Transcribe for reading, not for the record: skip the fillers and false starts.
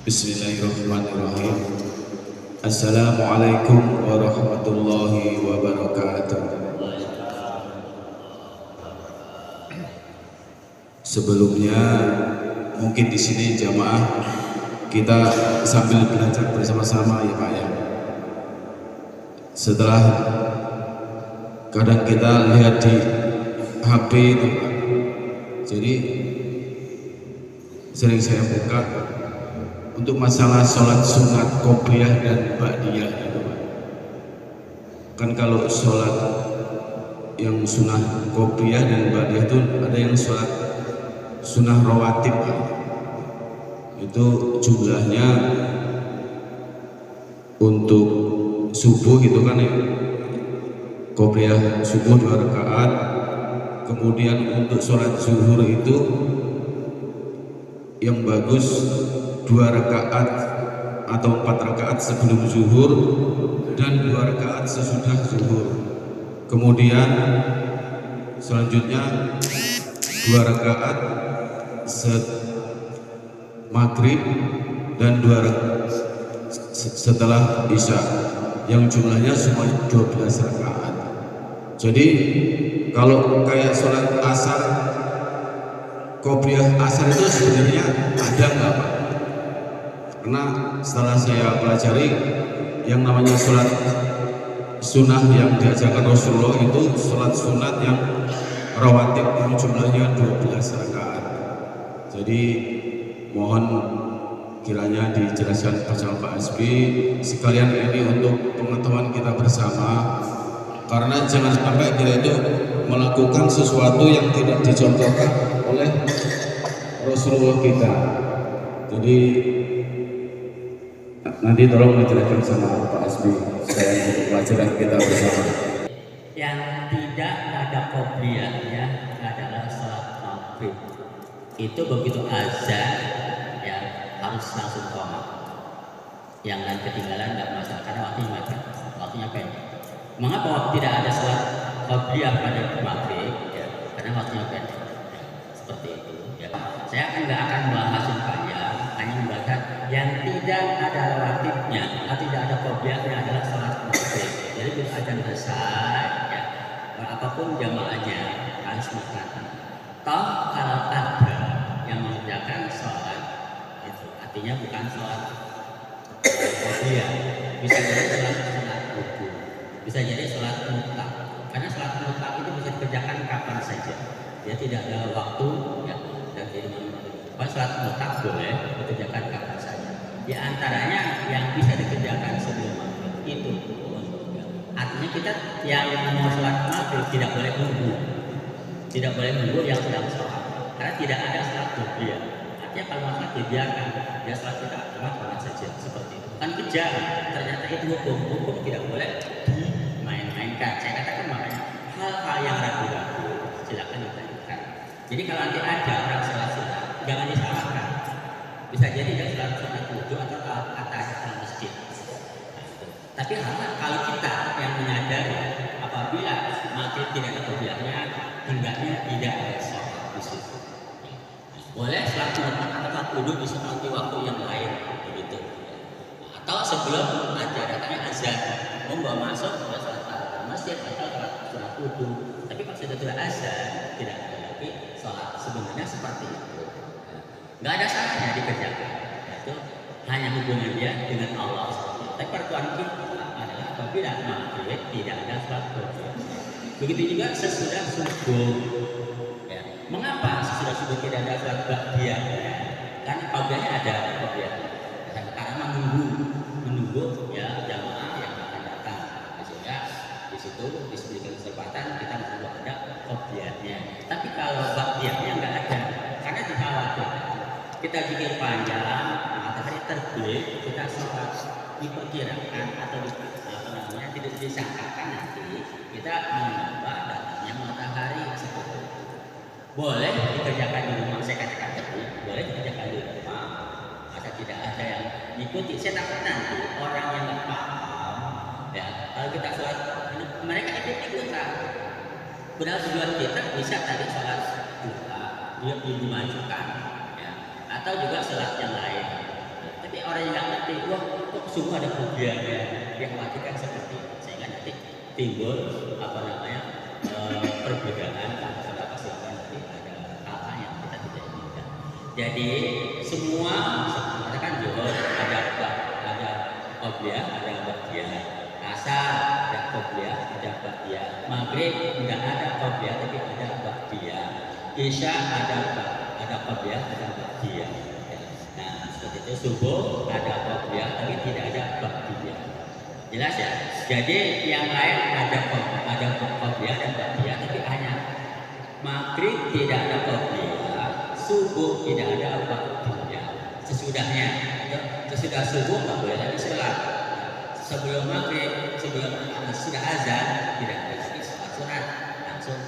Bismillahirrahmanirrahim. Assalamualaikum warahmatullahi wabarakatuh. Sebelumnya mungkin di sini jamaah kita sambil belajar bersama-sama ya Pak ya. Setelah kadang kita lihat di HP itu Pak, jadi sering saya buka untuk masalah sholat sunat qobliyah dan ba'diyah itu Pak. Kan kalau sholat yang sunnah qobliyah dan ba'diyah itu ada yang sholat sunnah rawatib Pak. Itu jumlahnya untuk subuh itu kan ya, qobliyah subuh 2 rakaat, kemudian untuk sholat zuhur itu yang bagus 2 rakaat atau 4 rakaat sebelum zuhur dan 2 rakaat sesudah zuhur. Kemudian selanjutnya 2 rakaat maghrib dan 2 rakaat setelah isya, yang jumlahnya semuanya 12 rakaat. Jadi kalau kayak sholat asar, qobliyah asar itu sebenarnya ada nggak Pak? Karena setelah saya pelajari yang namanya sholat sunnah yang diajarkan Rasulullah itu sholat sunat yang rawatib yang jumlahnya 12 rakaat. Jadi mohon kiranya dijelaskan bersama Pak Asbi sekalian ini untuk pengetahuan kita bersama, karena jangan sampai kita itu melakukan sesuatu yang tidak dicontohkan oleh Rasulullah kita. Jadi nanti tolong dijelaskan sama Pak Asbi saya untuk pelajaran kita bersama. Yang tidak ada qobliyahnya adalah sholat maghrib. Itu begitu azan ya harus langsung qomat. Yang lain ketinggalan nggak masalah karena waktunya pendek. Mengapa tidak ada sholat qobliyah pada maghrib? Ya, karena waktunya pendek. Seperti itu. Ya. Saya nggak akan membahas yang panjang, hanya membahas yang tidak ada rawatibnya atau tidak ada qobliyahnya adalah sholat maghrib. Jadi bila azan selesai, ya, apapun jamaahnya harus makan. Toh kalau ada yang mengerjakan sholat itu artinya bukan sholat qobliyah, bisa jadi sholat wudhu, bisa jadi sholat mutlak. Karena sholat mutlak itu bisa dikerjakan kapan saja. Dia tidak ada waktu ya, dan tidak kalau sholat mutlak boleh dikerjakan kapan saja. Di antaranya yang bisa dikerjakan sebelum maghrib itu ya. Artinya kita yang mau sholat maghrib tidak boleh nunggu, tidak boleh nunggu yang sedang sholat, karena tidak ada sholat qobliyah. Artinya kalau sholat dibiarkan, dia sholat kita kapan saja seperti itu. Bukan kejar, ternyata itu hukum tidak boleh dimain-mainkan. Saya katakan makanya hal-hal yang ragu-ragu silakan ditanyakan. Jadi kalau nanti ada orang sholat sunat, jangan disalahkan. Bisa jadi dia sholat sunat wudhu atau atas masjid. Tapi kalau kita yang menyadari apabila maghrib tidak ada qobliyahnya, hendaknya tidak ada sholat di situ. Boleh sholat sunat atau sholat wudhu di waktu yang lain begitu. Atau sebelum aja datangnya azan, membawa masuk sholat masjid atau sholat wudhu. Tapi kalau sudah azan tidak ada lagi sholat, sebenarnya seperti itu. Nggak ada salahnya dikerjakan. Itu hanya hubungan dia dengan Allah. Tapi peraturan kita adalah apabila maghrib tidak ada sholat qobliyah. Begitu juga sesudah subuh. Ya. Mengapa sesudah subuh tidak ada sholat ba'diyah? Karena qobliyahnya ada qobliyah. Karena menunggu ya jamaah yang akan datang. Sehingga di situ diberikan kesempatan kita menunggu ada qobliyahnya. Tapi kalau ba'diyahnya nggak ada, karena dikhawatirkan kita pikir panjang, matahari terbit, kita sholat diperkirakan atau tidak disangkakan nanti kita menambah datangnya matahari seperti itu. Boleh dikerjakan di rumah, saya katakan tadi, boleh dikerjakan di rumah, asal tidak ada yang ikuti. Saya takut nanti orang yang nggak paham, ya kalau kita sholat, mereka ikut-ikutan. Padahal tujuan kita bisa tadi sholat duha, dia dimajukan, ya, atau juga sholat yang lain. Tapi nanti wah kok semua ada kerugiannya, dikhawatirkan seperti itu. Sehingga nanti timbul apa namanya perbedaan kenapa sehingga nanti ada hal-hal yang kita tidak inginkan. Jadi semua sebenarnya kan juga ada qobliyah, ada ba'diyah. Asar ada qobliyah, ada ba'diyah. Maghrib tidak ada qobliyah tapi ada ba'diyah. Isya ada qobliyah, ada ba'diyah. Nah, seperti itu subuh ada qobliyah tapi tidak ada ba'diyah. Jelas ya? Jadi yang lain ada qobliyah dan ba'diyah tapi hanya maghrib tidak ada qobliyah, subuh tidak ada ba'diyah. Sesudahnya, sesudah subuh nggak boleh lagi sholat. Sebelum maghrib, sebelum sudah azan tidak boleh lagi sholat sunat, langsung